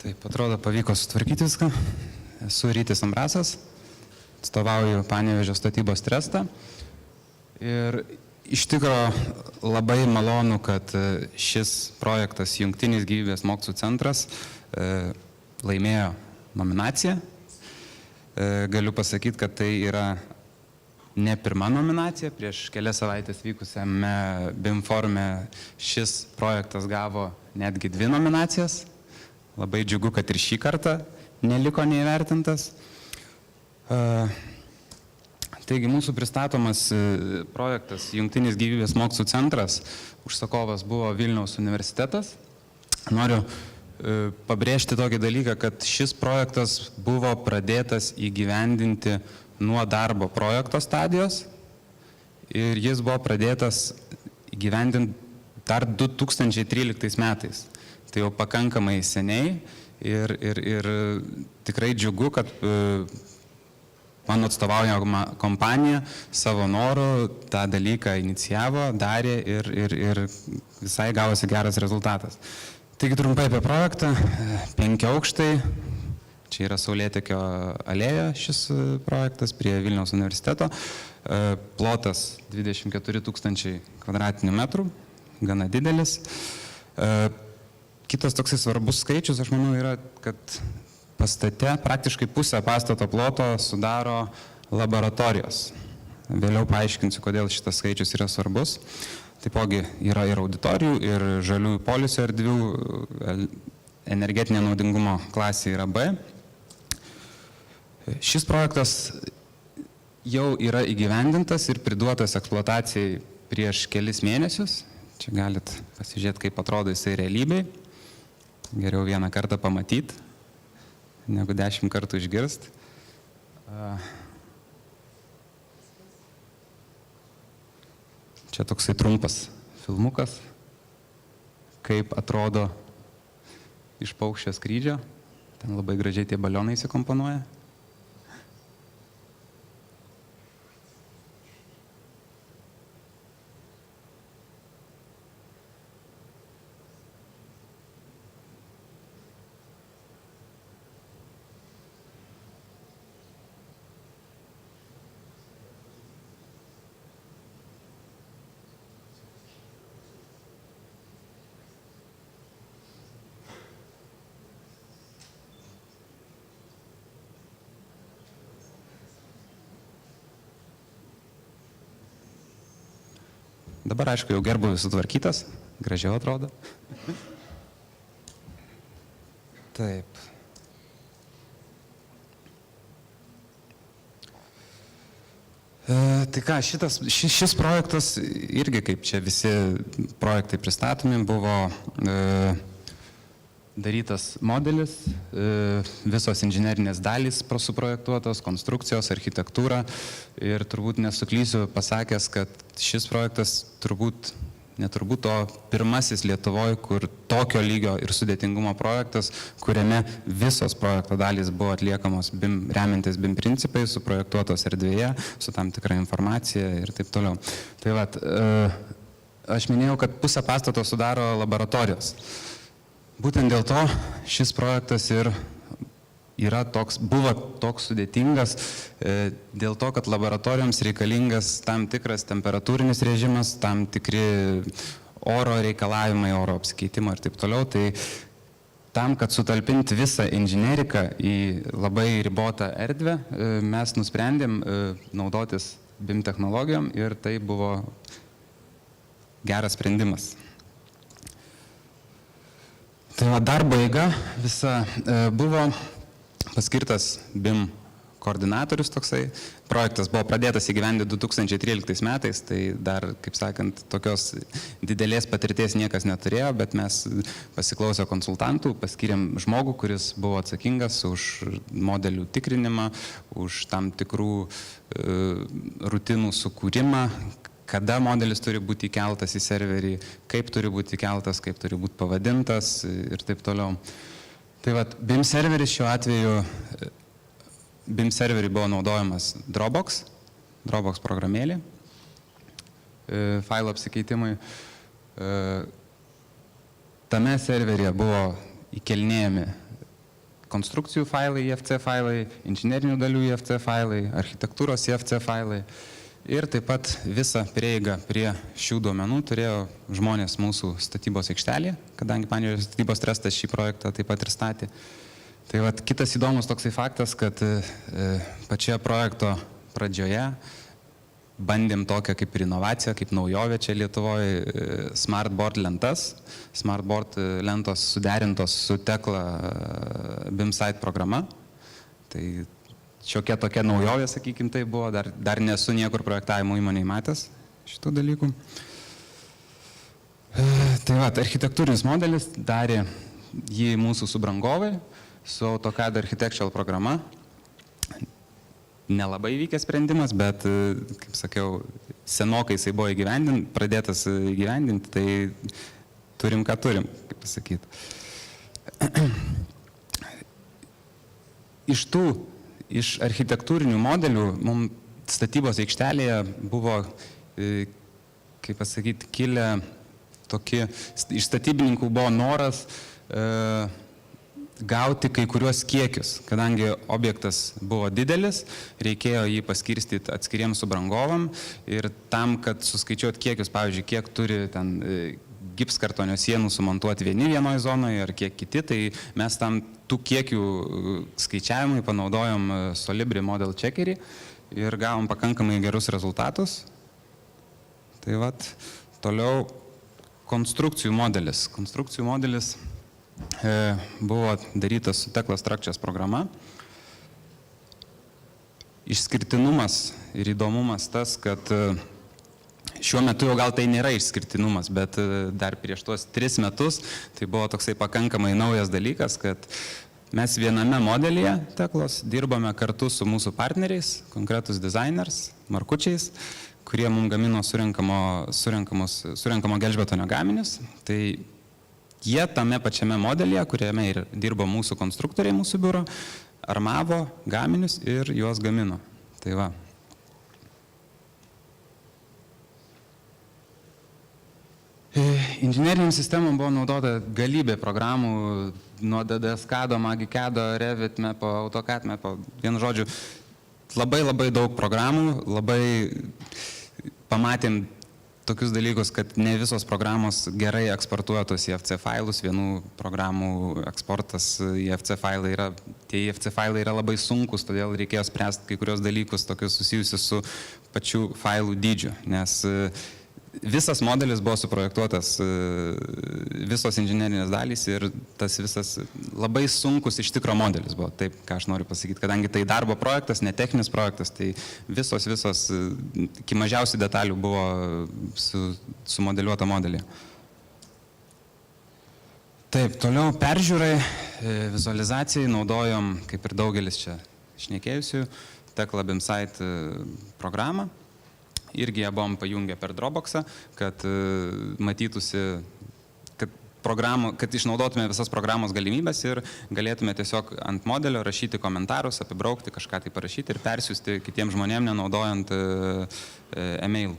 Taip, atrodo, pavyko sutvarkyti viską. Esu Rytis Ambrasas, atstovauju Panevėžio statybos trestą. Ir iš tikrųjų labai malonu, kad šis projektas Jungtinis gyvybės mokslų centras laimėjo nominaciją. Galiu pasakyti, kad tai yra ne pirma nominacija. Prieš kelias savaitės vykusiame BIM forume šis projektas gavo netgi 2 nominacijas. Labai džiugu, kad ir šį kartą neliko neįvertintas. Taigi mūsų pristatomas projektas Jungtinis gyvybės mokslų centras, užsakovas buvo Vilniaus universitetas. Noriu pabrėžti tokį dalyką, kad šis projektas buvo pradėtas įgyvendinti nuo darbo projekto stadijos ir jis buvo pradėtas įgyvendinti dar 2013 metais. Tai jau pakankamai seniai ir tikrai džiugu, kad mano atstovaujama kompanija savo norų tą dalyką inicijavo, darė ir visai gavosi geras rezultatas. Taigi trumpai apie projektą. 5 aukštai. Čia yra Saulėtekio alėja šis projektas prie Vilniaus universiteto. Plotas 24 000 kvadratinių metrų, gana didelis. Kitas toksai svarbus skaičius, aš manau, yra, kad pastate praktiškai pusę pastato ploto sudaro laboratorijos. Vėliau paaiškinsiu, kodėl šitas skaičius yra svarbus. Taipogi yra ir auditorijų, ir žaliųjų poilsio erdvių, energetinė naudingumo klasė yra B. Šis projektas jau yra įgyvendintas ir priduotas eksploatacijai prieš kelis mėnesius. Čia galit pasižiūrėti, kaip atrodo jisai realybėj. Geriau vieną kartą pamatyti, negu 10 kartų išgirsti. Čia toksai trumpas filmukas, kaip atrodo iš paukščio skrydžio. Ten labai gražiai tie balionai įsikomponuoja. Dabar, aišku, jau gerbūvis sutvarkytas, gražiau atrodo. Taip. Tai ką, šis projektas irgi, kaip čia visi projektai pristatomi, buvo darytas modelis, visos inžinerinės dalys suprojektuotos, konstrukcijos, architektūra ir turbūt nesuklysiu pasakęs, kad šis projektas neturbūt o pirmasis Lietuvoje, kur tokio lygio ir sudėtingumo projektas, kuriame visos projekto dalys buvo atliekamos remiantis BIM principais, suprojektuotos erdvėje, su tam tikra informacija ir taip toliau. Tai vat, aš minėjau, kad pusę pastato sudaro laboratorijos. Būtent dėl to šis projektas ir buvo toks sudėtingas, dėl to, kad laboratorijoms reikalingas tam tikras temperatūrinis režimas, tam tikri oro reikalavimai, oro apsikeitimo ir taip toliau. Tai tam, kad sutalpinti visą inžineriką į labai ribotą erdvę, mes nusprendėm naudotis BIM technologijom ir tai buvo geras sprendimas. Tai darbo eiga visa buvo paskirtas BIM koordinatorius toksai. Projektas buvo pradėtas įgyvendinti 2013 metais, tai dar, kaip sakant, tokios didelės patirties niekas neturėjo, bet mes pasiklausę konsultantų, paskyrėm žmogų, kuris buvo atsakingas už modelių tikrinimą, už tam tikrų rutinų sukūrimą, kada modelis turi būti įkeltas į serverį, kaip turi būti įkeltas, kaip turi būti pavadintas ir taip toliau. Tai vat, BIM serveris šiuo atveju, BIM serverį buvo naudojamas Dropbox programėlė, failo apsikeitimui. Tame serveryje buvo įkelnėjami konstrukcijų failai, IFC failai, inžinerinių dalių IFC failai, architektūros IFC failai. Ir taip pat visą prieigą prie šių duomenų turėjo žmonės mūsų statybos aikštelėje, kadangi Panevėžio statybos trestas šį projektą taip pat ir statė. Tai vat, kitas įdomus toksai faktas, kad pačioje projekto pradžioje bandėm tokią kaip ir inovaciją, kaip naujovė čia Lietuvoje, Smartboard lentas. Smartboard lentos suderintos su Tekla BIM-Site programa. Tai šiokia tokia naujovė, sakykime, tai buvo, dar nesu niekur projektavimo įmonėje matęs šitų dalykų. Tai va, architektūrinis modelis darė jį mūsų subrangovai su AutoCAD Architectural programa. Nelabai vykęs sprendimas, bet, kaip sakiau, senokai jisai buvo pradėtas įgyvendinti, tai turim, ką turim, kaip pasakyti. Iš architektūrinių modelių mums statybos aikštelėje buvo, kaip pasakyti, kilę tokie, iš statybininkų buvo noras gauti kai kuriuos kiekius, kadangi objektas buvo didelis, reikėjo jį paskirstyti atskiriems subrangovam ir tam, kad suskaičiuot kiekius, pavyzdžiui, kiek turi ten gipskartonio sienų sumontuoti vienoje zonoje ar kiek kiti, tai mes tam tų kiekių skaičiavimui panaudojom Solibri Model Checkerį ir gavom pakankamai gerus rezultatus. Tai vat, toliau konstrukcijų modelis. Konstrukcijų modelis buvo darytas su Tekla Structures programa. Išskirtinumas ir įdomumas tas, kad šiuo metu jau gal tai nėra išskirtinumas, bet dar prieš tuos 3 metus tai buvo toksai pakankamai naujas dalykas, kad mes viename modelyje Teklos dirbame kartu su mūsų partneriais, konkretus designers, markučiais, kurie mums gamino surinkamo gelžbetonio gaminius. Tai jie tame pačiame modelyje, kuriame ir dirbo mūsų konstruktoriai mūsų biuro, armavo gaminius ir juos gamino. Tai va. Inžineriniam sistemom buvo naudota galybė programų nuo DDS-CAD, Magicado, Revit, Mepo, AutoCAD, Mepo. Vienu žodžiu, labai daug programų, labai pamatėm tokius dalykus, kad ne visos programos gerai eksportuoja tos IFC failus, vienų programų eksportas į IFC failai yra, tie IFC failai yra labai sunkus, todėl reikėjo spręsti kai kurios dalykus tokius susijusius su pačių failų dydžiu, nes visas modelis buvo suprojektuotas, visos inžinerinės dalys ir tas visas labai sunkus iš tikro modelis buvo, taip ką aš noriu pasakyti, kadangi tai darbo projektas, ne techninis projektas, tai visos iki mažiausių detalių buvo sumodeliuota modelį. Taip, toliau peržiūrai, vizualizacijai naudojom, kaip ir daugelis čia šnekėjusių, Tekla BIM-Site programą. Irgi ją buvom pajungę per Dropboxą, kad matytųsi, kad išnaudotume visas programos galimybės ir galėtume tiesiog ant modelio rašyti komentarus, apibraukti, kažką tai parašyti ir persiųsti kitiems žmonėms, nenaudojant e-mail.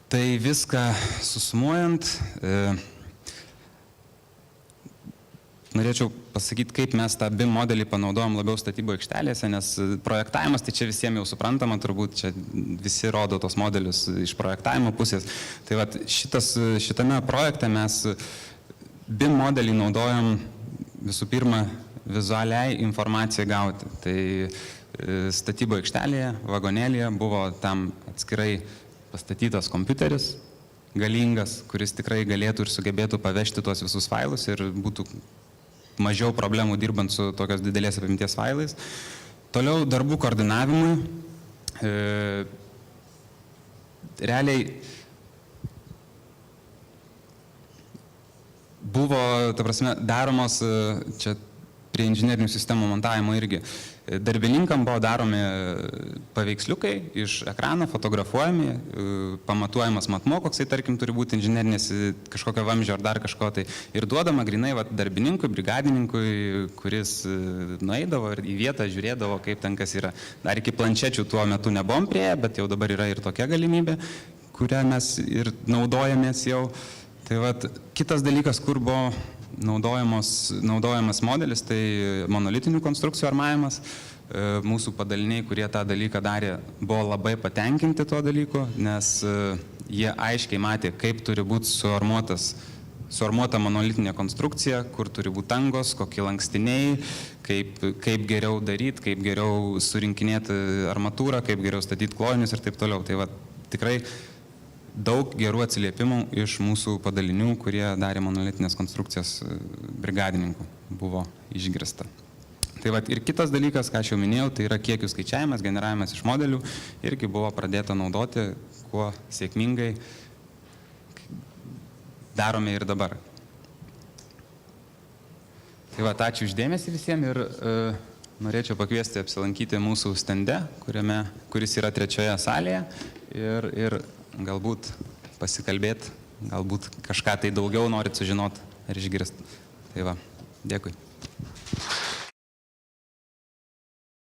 Tai viską susumuojant, norėčiau pasakyti, kaip mes tą BIM modelį panaudojom labiau statybų aikštelėse, nes projektavimas, tai čia visiems jau suprantama, turbūt čia visi rodo tos modelius iš projektavimo pusės. Tai vat, šitame projekte mes BIM modelį naudojam visų pirma vizualiai informacijai gauti. Tai statybų aikštelėje, vagonėlėje buvo tam atskirai pastatytas kompiuteris, galingas, kuris tikrai galėtų ir sugebėtų pavežti tuos visus failus ir būtų mažiau problemų dirbant su tokios didelės apimties failais. Toliau darbų koordinavimui. Realiai buvo, ta prasme, daromos čia prie inžinerinių sistemų montavimo irgi. Darbininkam buvo daromi paveiksliukai iš ekrano, fotografuojami, pamatuojamas matmuo, koksai, tarkim, turi būti inžinerinės kažkokio vamzdžio ar dar kažko tai. Ir duodama grinai darbininkui, brigadininkui, kuris nueidavo ir į vietą žiūrėdavo, kaip ten kas yra. Dar iki planšečių tuo metu nebuvom prieėję, bet jau dabar yra ir tokia galimybė, kurią mes ir naudojamės jau. Tai vat, kitas dalykas, kur buvo naudojamas modelis, tai monolitinių konstrukcijų armavimas. Mūsų padaliniai, kurie tą dalyką darė, buvo labai patenkinti tuo dalyku, nes jie aiškiai matė, kaip turi būti suarmuota monolitinė konstrukcija, kur turi būti angos, kokie lankstiniai, kaip geriau daryti, kaip geriau surinkinėti armatūrą, kaip geriau statyti klojinius ir taip toliau. Tai va, tikrai daug gerų atsiliepimų iš mūsų padalinių, kurie darė monolitinės konstrukcijas brigadininkų, buvo išgirsta. Tai va, ir kitas dalykas, ką aš jau minėjau, tai yra kiekių skaičiavimas, generavimas iš modelių, irgi buvo pradėta naudoti, kuo sėkmingai darome ir dabar. Tai va, ačiū uždėmesį visiems ir norėčiau pakviesti apsilankyti mūsų stende, kuris yra 3 salėje ir galbūt pasikalbėti, galbūt kažką tai daugiau norit sužinoti ar išgirsti. Tai va, dėkui.